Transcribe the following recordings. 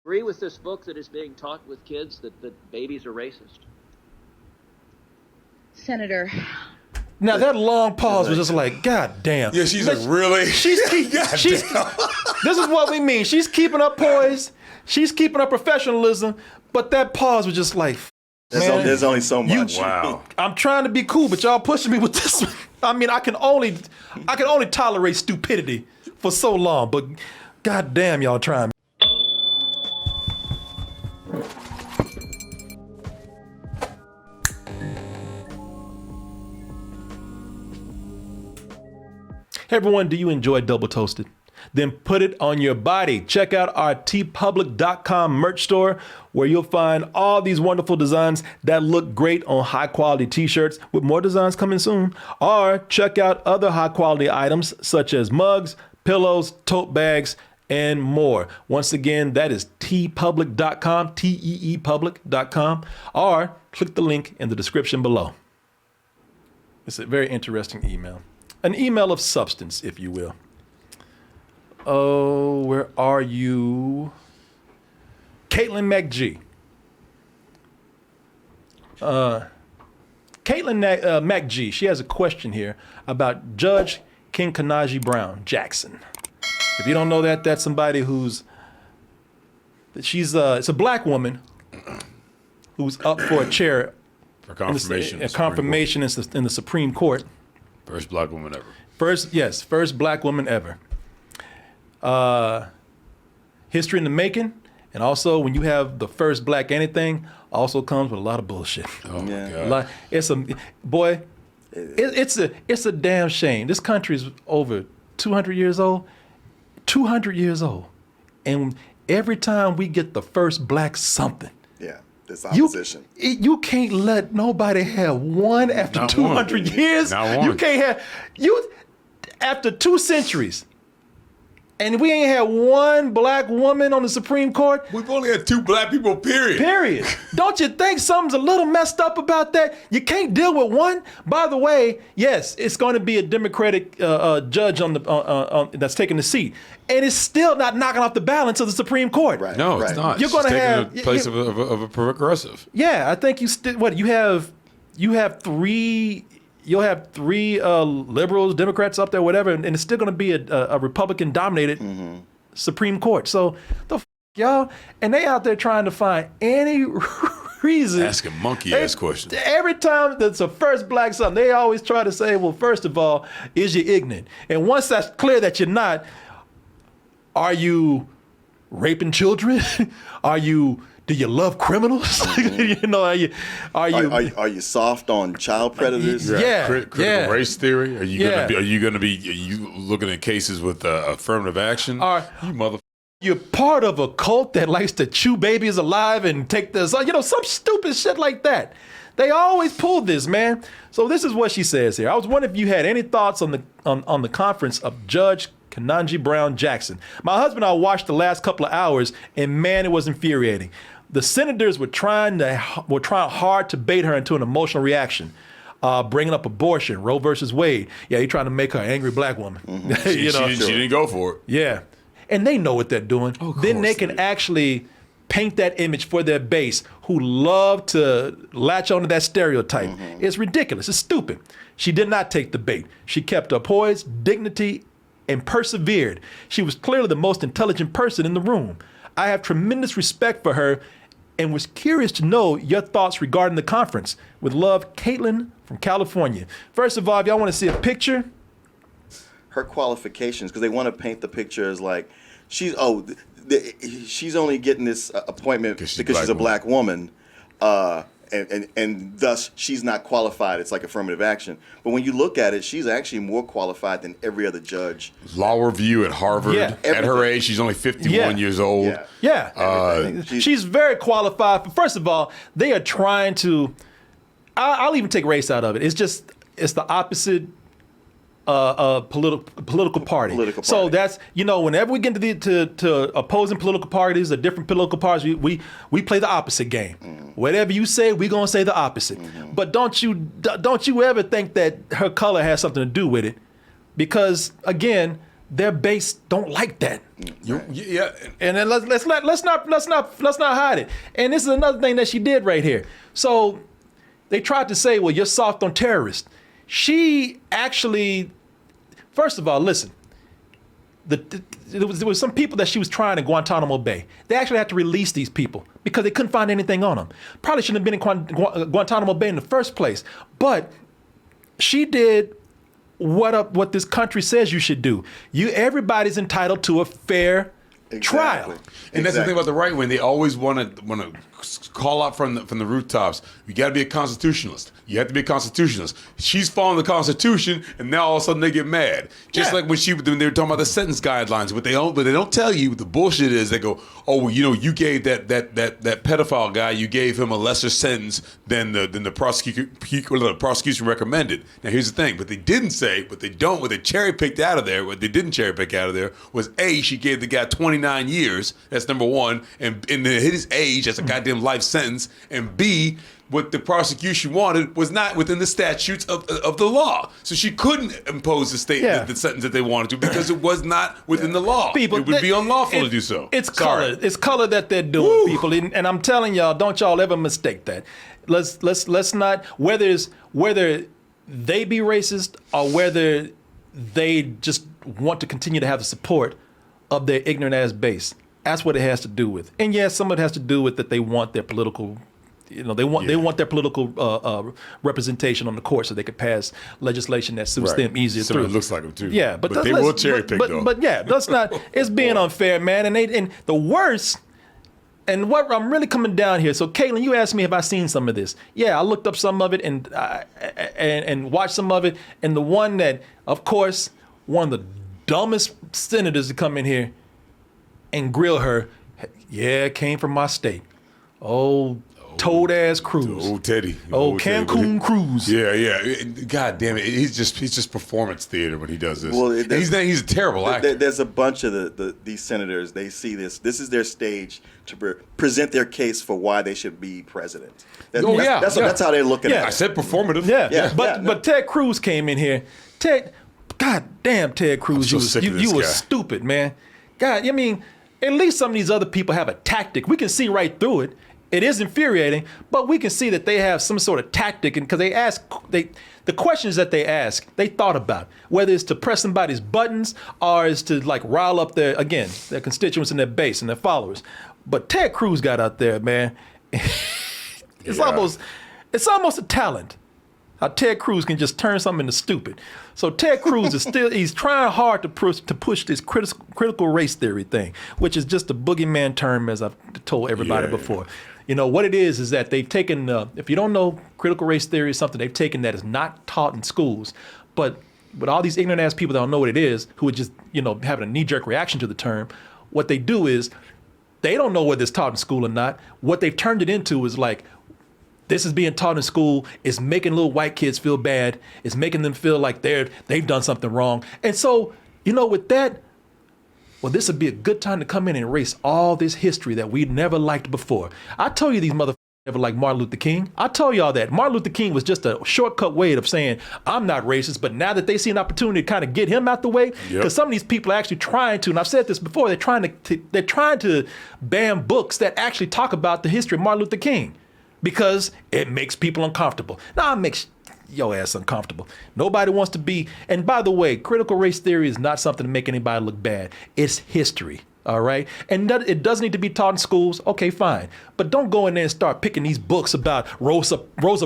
Agree with this book that is being taught with kids that babies are racist? Senator. Now that long pause was just like, God damn. Yeah, she's like, really? She's this is what we mean. She's keeping up poise. She's keeping up professionalism. But that pause was just like, there's only so much. Wow. I'm trying to be cool, but y'all pushing me with this one. I mean, I can only tolerate stupidity for so long, but God damn, y'all trying. Hey everyone, do you enjoy Double Toasted? Then put it on your body. Check out our tpublic.com merch store where you'll find all these wonderful designs that look great on high quality t-shirts with more designs coming soon. Or check out other high quality items such as mugs, pillows, tote bags, and more. Once again, that is tpublic.com, teepublic.com, or click the link in the description below. It's a very interesting email. An email of substance, if you will. Oh, where are you? Caitlin McG. Caitlin McG, she has a question here about Judge Ketanji Brown Jackson. If you don't know that, that's somebody it's a black woman who's up for a chair For confirmation. a confirmation in the Supreme Court. First black woman ever. First black woman ever. History in the making, and also when you have the first black anything, also comes with a lot of bullshit. Oh my God. It's a damn shame. This country is over 200 years old. 200 years old, and every time we get the first black something. Yeah. This opposition. You can't let nobody have one after Not 200 one. years. Not one. You can't have after 2 centuries. And we ain't had one black woman on the Supreme Court. We've only had 2 black people, period. Don't you think something's a little messed up about that? You can't deal with one. By the way, yes, it's going to be a Democratic judge on that's taking the seat, and it's still not knocking off the balance of the Supreme Court. Right. No, it's not. You're going to have the place of a progressive. Yeah, I think you have three. You'll have 3 liberals, Democrats up there, whatever, and it's still going to be a Republican-dominated Supreme Court. So the y'all, and they out there trying to find any reason. Asking monkey-ass questions. Every time that's a first black something, they always try to say, well, first of all, is you ignorant? And once that's clear that you're not, are you raping children? Do you love criminals? Are you soft on child predators? Yeah. Critical race theory. Are you gonna be looking at cases with affirmative action? You mother. You're part of a cult that likes to chew babies alive and take this, some stupid shit like that. They always pull this, man. So this is what she says here. I was wondering if you had any thoughts on the conference of Judge Ketanji Brown Jackson. My husband and I watched the last couple of hours, and man, it was infuriating. The senators were trying hard to bait her into an emotional reaction, bringing up abortion, Roe versus Wade. Yeah, you're trying to make her an angry black woman. She didn't go for it. Yeah, and they know what they're doing. Then they can actually paint that image for their base who love to latch onto that stereotype. It's ridiculous. It's stupid. She did not take the bait. She kept her poise, dignity, and persevered. She was clearly the most intelligent person in the room. I have tremendous respect for her and was curious to know your thoughts regarding the conference. With love, Caitlin from California. First of all, if y'all want to see a picture. Her qualifications, because they want to paint the picture as like, she's only getting this appointment because she's a black woman. And thus she's not qualified. It's like affirmative action. But when you look at it, she's actually more qualified than every other judge. Law review at Harvard. Yeah. At her age, she's only 51 years old. Yeah. She's very qualified. But first of all, they are trying to, I'll even take race out of it. It's the opposite political party. So that's, whenever we get to opposing political parties or different political parties, we play the opposite game. Whatever you say, we're gonna say the opposite. But don't you ever think that her color has something to do with it? Because again, their base don't like that. Yeah. And then let's not hide it. And this is another thing that she did right here. So they tried to say, well, you're soft on terrorists. She actually, first of all, listen. There was some people that she was trying in Guantanamo Bay. They actually had to release these people because they couldn't find anything on them. Probably shouldn't have been in Guantanamo Bay in the first place. But she did what this country says you should do. Everybody's entitled to a fair trial. And that's the thing about the right wing. They always want to call out from the rooftops. You got to be a constitutionalist. You have to be a constitutionalist. She's following the Constitution, and now all of a sudden they get mad. Just like when they were talking about the sentence guidelines. What they don't tell you, the bullshit is they go, oh, well, you gave that pedophile guy, you gave him a lesser sentence than the prosecution recommended. Now here's the thing, what they didn't say, what they cherry picked out of there, what they didn't cherry pick out of there was A, she gave the guy 29 years. That's number one, and his age, that's a goddamn life sentence, and B, what the prosecution wanted was not within the statutes of the law. So she couldn't impose the sentence that they wanted to because it was not within the law. It would be unlawful to do so. It's color. It's color that they're doing, people. And I'm telling y'all, don't y'all ever mistake that. Let's not, whether they be racist or whether they just want to continue to have the support of their ignorant ass base. That's what it has to do with. And yes, some of it has to do with that they want their political, they want their political representation on the court so they could pass legislation that suits them easier Some through. It looks like them too. Yeah, but they will cherry pick though. But yeah, that's not. It's being unfair, man. And the worst. And what I'm really coming down here. So, Caitlin, you asked me if I seen some of this. Yeah, I looked up some of it and watched some of it. And the one that, of course, one of the dumbest senators to come in here and grill her, came from my state. Toad ass Cruz. Teddy. Cancun Cruz. Yeah. God damn it. He's just performance theater when he does this. Well, he's a terrible actor. There's a bunch of these senators. They see this. This is their stage to present their case for why they should be president. That's how they're looking at it. I said performative. But Ted Cruz came in here. God damn, Ted Cruz, you were stupid, man. God, I mean, at least some of these other people have a tactic. We can see right through it. It is infuriating, but we can see that they have some sort of tactic, and because the questions that they ask, they thought about, whether it's to press somebody's buttons or is to like rile up their constituents and their base and their followers. But Ted Cruz got out there, man. It's almost a talent. How Ted Cruz can just turn something into stupid. So Ted Cruz he's trying hard to push this critical race theory thing, which is just a boogeyman term, as I've told everybody before. You know, what it is that they've taken, if you don't know, critical race theory is something they've taken that is not taught in schools, but all these ignorant ass people that don't know what it is, who are just, having a knee-jerk reaction to the term, what they do is, they don't know whether it's taught in school or not. What they've turned it into is like, this is being taught in school. It's making little white kids feel bad. It's making them feel like they've done something wrong. And so, with that, well, this would be a good time to come in and erase all this history that we never liked before. I told you these motherfuckers never liked Martin Luther King. I told y'all that. Martin Luther King was just a shortcut way of saying, I'm not racist, but now that they see an opportunity to kind of get him out the way, because some of these people are actually trying to, and I've said this before, they're trying to ban books that actually talk about the history of Martin Luther King. Because it makes people uncomfortable. Now, it makes your ass uncomfortable. Nobody wants to be, and by the way, critical race theory is not something to make anybody look bad. It's history, all right? And it doesn't need to be taught in schools. Okay, fine. But don't go in there and start picking these books about Rosa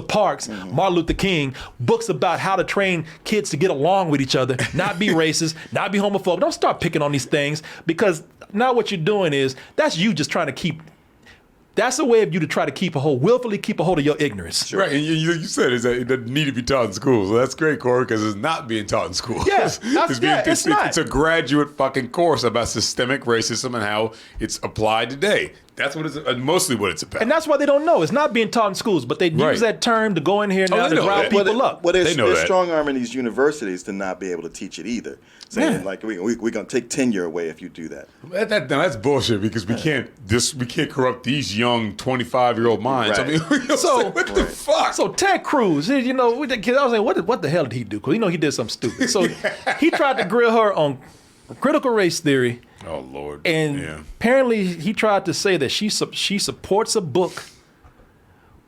Parks, Martin Luther King, books about how to train kids to get along with each other, not be racist, not be homophobic. Don't start picking on these things, because now what you're doing is, that's you just trying to keep. That's a way of you to try to willfully keep a hold of your ignorance. Sure. Right, and you said it doesn't need to be taught in school. So that's great, Corey, because it's not being taught in school. Yes, it's not. It's a graduate fucking course about systemic racism and how it's applied today. That's what it's mostly what it's about. And that's why they don't know. It's not being taught in schools, but they use that term to go in here now to rile people up. Well, they're strong-arming these universities to not be able to teach it either. Saying like we're going to take tenure away if you do that. That's bullshit, because we can't corrupt these young 25-year-old minds. Right. I mean, so what the fuck? So Ted Cruz, I was like, what the hell did he do? Because he did something stupid. So he tried to grill her on critical race theory. Oh Lord. And yeah. apparently he tried to say that she supports a book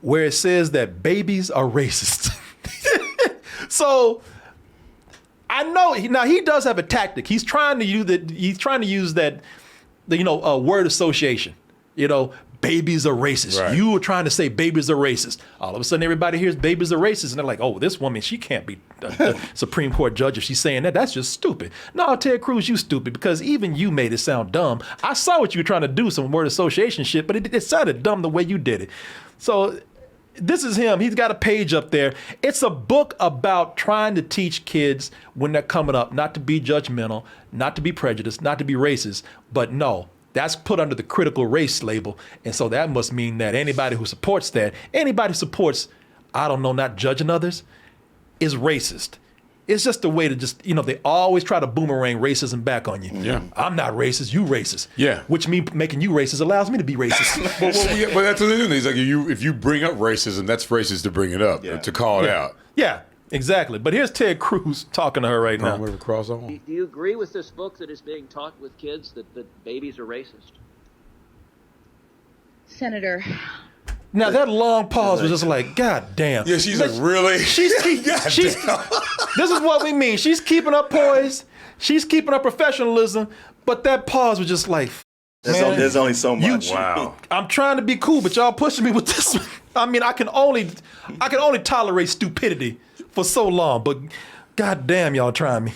where it says that babies are racist. So I know he does have a tactic. He's trying to use that. He's trying to use that, word association. Babies are racist. Right. You were trying to say babies are racist. All of a sudden, everybody hears babies are racist, and they're like, "Oh, this woman, she can't be a Supreme Court judge if she's saying that. That's just stupid." No, Ted Cruz, you stupid, because even you made it sound dumb. I saw what you were trying to do, some word association shit, but it sounded dumb the way you did it. So this is him. He's got a page up there. It's a book about trying to teach kids when they're coming up not to be judgmental, not to be prejudiced, not to be racist, but no. That's put under the critical race label. And so that must mean that anybody who supports that, anybody who supports, not judging others, is racist. It's just a way to they always try to boomerang racism back on you. Yeah. I'm not racist, you racist. Yeah. Which means making you racist allows me to be racist. But that's what they do. He's like, if you bring up racism, that's racist to bring it up, to call it out. Yeah, exactly. But here's Ted Cruz talking to her right now. Do you agree with this book that is being taught with kids that babies are racist? Senator. Now that long pause was just like, God damn. Yeah, she's like, really? This is what we mean. She's keeping up poise. She's keeping up professionalism. But that pause was just like, there's only so much. Wow. I'm trying to be cool, but y'all pushing me with this one. I mean, I can only tolerate stupidity for so long, but God damn, y'all trying me.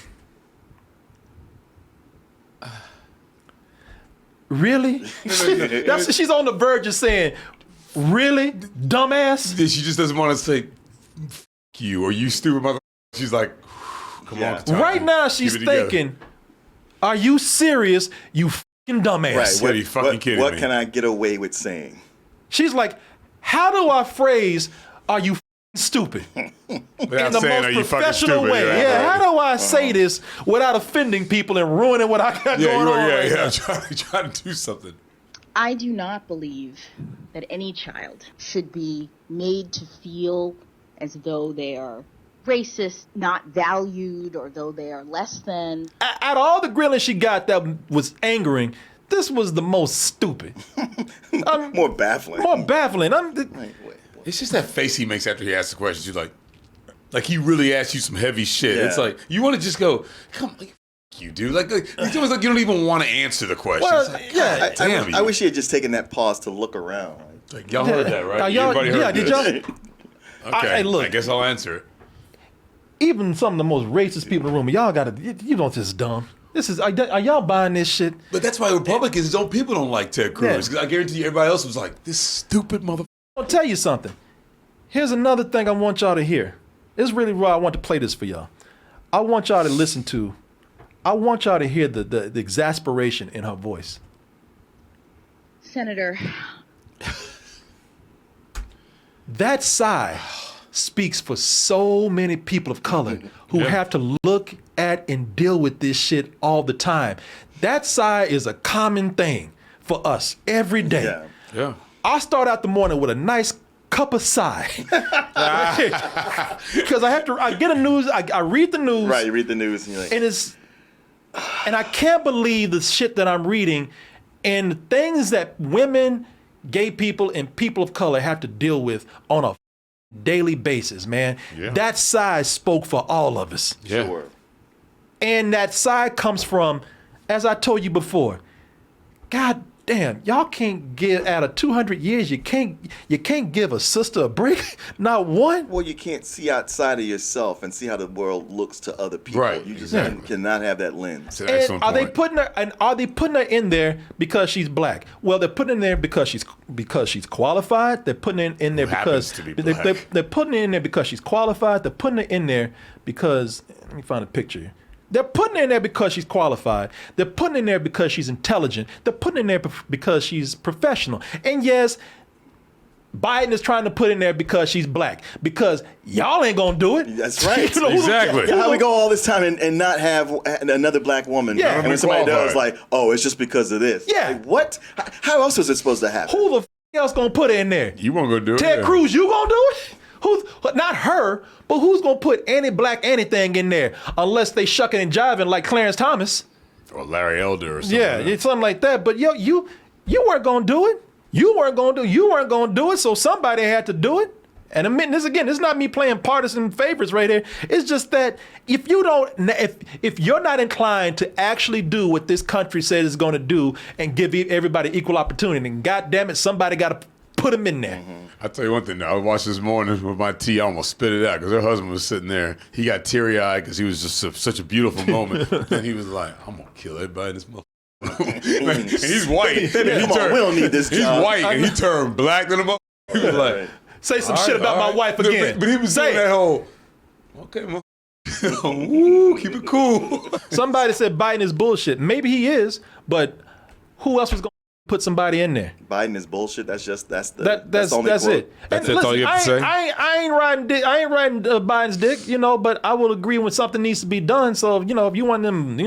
Really? She's on the verge of saying, really? Dumbass? She just doesn't want to say, F you, or you stupid mother. She's like, come on. Ketanji. Right now, she's Keep it together. thinking, are you serious, you fucking dumbass? Right. What are you fucking kidding What me? can I get away with saying? She's like, how do I phrase, are you stupid? Without In the saying, most are you fucking professional stupid? way. Right, Yeah, right. how do I say this without offending people and ruining what I got going on right now? Trying to do something. I do not believe that any child should be made to feel as though they are racist, not valued, or though they are less than. Out of all the grilling she got that was angering, this was the most stupid. More baffling. More baffling. It's just that face he makes after he asks the question. She's like he really asked you some heavy shit. Yeah. It's like, you want to just go, come on, you do. It's almost like you don't even want to answer the question. Well, It's like, yeah. God damn I you. wish he had just taken that pause to look around. Like, y'all heard that, right? Y'all- Everybody heard did this. y'all? Okay, Hey, look. I guess I'll answer it. Even some of the most racist people in the room, y'all gotta, you don't just dumb. Are y'all buying this shit? But that's why Republicans, his own people don't like Ted Cruz. Yeah. I guarantee you everybody else was like, this stupid mother. I'll tell you something. Here's another thing I want y'all to hear. This is really why I want to play this for y'all. I want y'all to listen to, I want y'all to hear the exasperation in her voice. Senator. That sigh speaks for so many people of color who have to look at and deal with this shit all the time. That sigh is a common thing for us every day. Yeah. Yeah. I start out the morning with a nice cup of sigh. Because I get a news, I read the news. Right, you read the news and you're like, And I can't believe the shit that I'm reading and the things that women, gay people, and people of color have to deal with on a daily basis, man. Yeah. That side spoke for all of us. Yeah. sure. And that side comes from, as I told you before, God damn, y'all can't give out of 200 years, you can't give a sister a break, not one. Well, you can't see outside of yourself and see how the world looks to other people. Right, You just exactly. cannot have that lens. It's an And excellent are they point. putting her in there because she's black? Well, they're putting her in there because she's qualified. They're putting her in there Who happens because to be black. they're putting her in there because she's qualified. They're putting her in there because, let me find a picture here. They're putting her in there because she's qualified. They're putting her in there because she's intelligent. They're putting her in there because she's professional. And yes, Biden is trying to put in there because she's black. Because y'all ain't gonna do it. That's right. who the- Exactly. How we go all this time and not have another black woman? Yeah. And when somebody does, Qualified. like, oh, it's just because of this. Yeah. Like, what? How else is it supposed to happen? Who the f- else gonna put her in there? You won't go do it. Ted yeah. Cruz, you gonna do it? Who's not her, but who's gonna put any black anything in there unless they shucking and jiving like Clarence Thomas? Or Larry Elder or something. Yeah, it's something like that. But yo, you weren't gonna do it. You weren't gonna do it. So somebody had to do it. And admit this again, this is not me playing partisan favorites right here. It's just that if you're not inclined to actually do what this country says it's going to do and give everybody equal opportunity, and goddamn it, somebody got to put them in there. Mm-hmm. I'll tell you one thing. I watched this morning with my tea. I almost spit it out because her husband was sitting there. He got teary-eyed because he was just such a beautiful moment. Then he was like, "I'm gonna kill everybody in this motherfucker." And he's white. Come on, we don't need this He's job. white and he turned black than a motherfucker. He was like. Say some shit about my wife again. But he was saying that whole, okay, woo, keep it cool. Somebody said Biden is bullshit. Maybe he is, but who else was going to put somebody in there? Biden is bullshit. That's it. only That's quote. it. That's all you have to say? I ain't riding Biden's dick, but I will agree when something needs to be done. So, if you want them,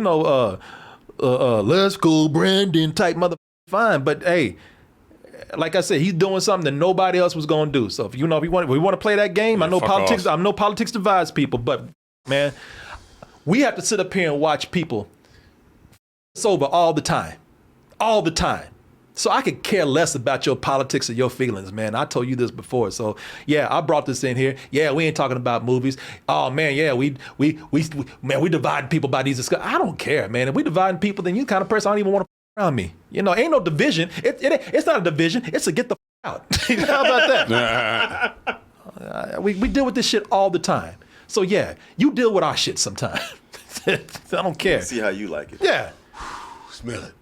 let's go Brandon type mother, fine. But hey, like I said, he's doing something that nobody else was going to do. So if we want to play that game, I know politics. I know politics divides people, but man, we have to sit up here and watch people sober all the time. So I could care less about your politics or your feelings, man. I told you this before. So yeah, I brought this in here. Yeah, we ain't talking about movies. Oh man, yeah, we divide people by these discussions. I don't care, man. If we dividing people, then you the kind of person I don't even want to around me. Ain't no division. It's not a division. It's a get the out. How about that? We deal with this shit all the time. So yeah, you deal with our shit sometime. I don't care. See how you like it. Yeah. Smell it.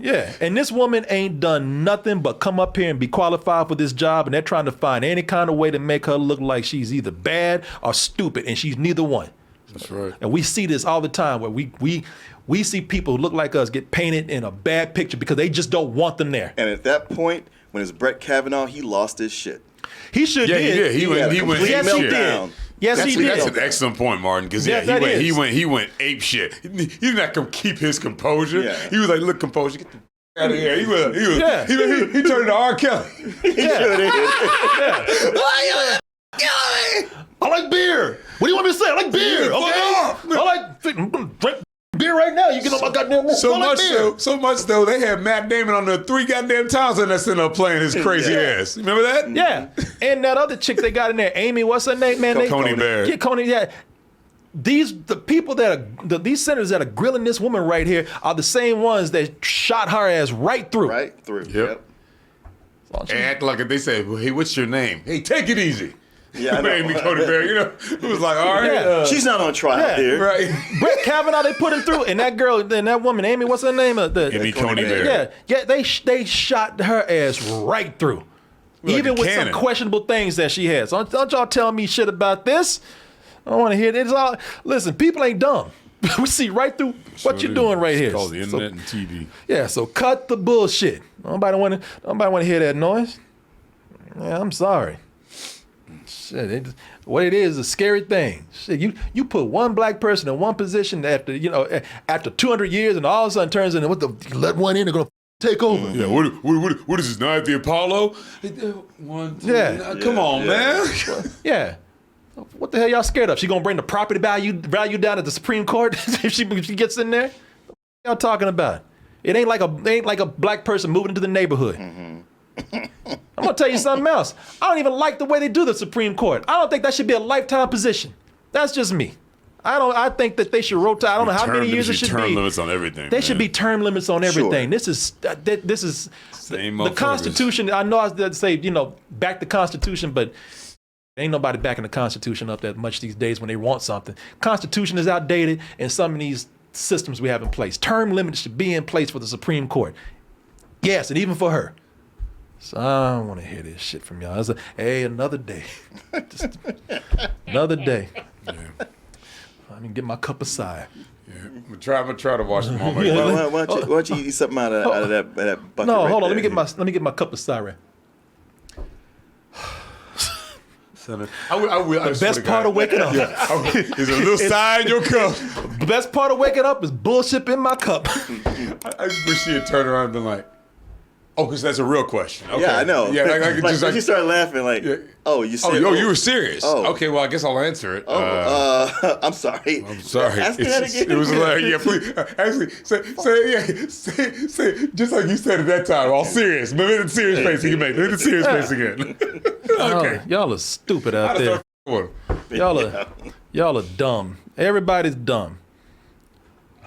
Yeah, and this woman ain't done nothing but come up here and be qualified for this job, and they're trying to find any kind of way to make her look like she's either bad or stupid, and she's neither one. That's right. And we see this all the time where we see people who look like us get painted in a bad picture because they just don't want them there. And at that point, when it's Brett Kavanaugh, he lost his shit. He should Yeah, he did. He went Yes, he did. meltdown. Yes, he did. That's an excellent point, Martin. Because he went ape shit. He did not keep his composure. Yeah. He was like, "Look, composure, get the out of here." He turned into R. Kelly. I like beer. What do you want me to say? I like beer. Okay. I like drink beer right now. You get on my goddamn So much though, they had Matt Damon on there 3 goddamn times and that's in there playing his crazy ass. Remember that? Yeah. And that other chick they got in there, Amy, what's her name, man? Coney Barrett. Yeah, Coney, yeah. These senators that are grilling this woman right here are the same ones that shot her ass right through. Right through. Yep. And act like they said, well, "Hey, what's your name?" "Hey, take it easy." Yeah, I know. Amy Coney Barrett, it was like, all right. Yeah. She's not on trial here. Right. Brett Kavanaugh, they put him through, and that girl, and that woman, Amy, what's her name? Amy Coney Barrett. Yeah, they shot her ass right through, even with some questionable things that she has. So don't y'all tell me shit about this. I don't want to hear it. It's all. Listen, people ain't dumb. We see right through what you're doing right here. It's called the internet and TV. Yeah, so cut the bullshit. Nobody want to hear that noise. Yeah, I'm sorry. Shit, what it is a scary thing. Shit, you put one black person in one position after 200 years, and all of a sudden turns into let one in, they're gonna take over. Yeah, what is this, Night at the Apollo? One, two, come on, man. Yeah. What the hell y'all scared of? She gonna bring the property value down at the Supreme Court if she gets in there? What y'all talking about? It ain't like a black person moving into the neighborhood. Mm-hmm. I'm gonna tell you something else. I don't even like the way they do the Supreme Court. I don't think that should be a lifetime position. That's just me. I think that they should rotate. I don't know how many years it should be. Term limits on everything. There should be term limits on everything. Sure. This is Same the Constitution. I know I was say back the Constitution, but ain't nobody backing the Constitution up that much these days when they want something. Constitution is outdated, and some of these systems we have in place. Term limits should be in place for the Supreme Court. Yes, and even for her. So I don't want to hear this shit from y'all. Hey, another day. Just another day. Yeah. I mean, get my cup of cider. Yeah. I'm gonna try to watch them all. Why don't you eat something out of that bucket? No, right hold on. there? Let me get my cup of cider. The best part of waking up is a little side in your cup. The best part of waking up is bullshit in my cup. I just wish she had turned around and been like, Oh, because that's a real question. Okay. Yeah, I know. Yeah, like she started laughing like, oh, you serious? Oh, you were serious? Oh. Okay, well, I guess I'll answer it. I'm sorry. I'm sorry. Ask me that again. It was hilarious. Yeah, please. Actually, say, just like you said at that time, all serious. But look at the serious face you can make. Look at the serious face again. Okay. Y'all are stupid out there. Y'all are dumb. Everybody's dumb.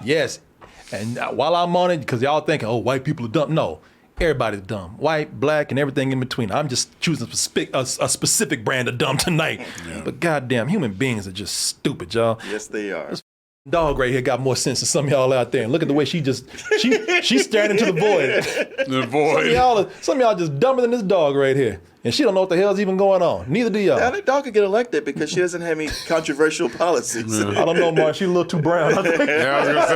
Yes. And while I'm on it, because y'all thinking, oh, white people are dumb. No. Everybody's dumb. White, black, and everything in between. I'm just choosing a specific brand of dumb tonight. Yeah. But goddamn, human beings are just stupid, y'all. Yes, they are. This dog right here got more sense than some of y'all out there. And look at the way she's staring into the void. The void. Some of y'all just dumber than this dog right here. And she don't know what the hell's even going on. Neither do y'all. Now that dog could get elected because she doesn't have any controversial policies. I don't know, Mark. She's a little too brown, I think. Yeah, I was gonna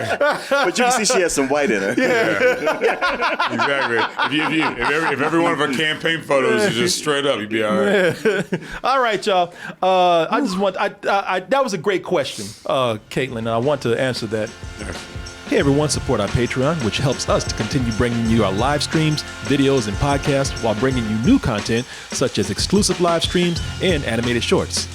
say. But you can see she has some white in her. Yeah. Exactly. If every one of her campaign photos is just straight up, you'd be all right. All right, y'all. That was a great question, Caitlin, and I want to answer that. Hey everyone, support our Patreon, which helps us to continue bringing you our live streams, videos, and podcasts while bringing you new content such as exclusive live streams and animated shorts.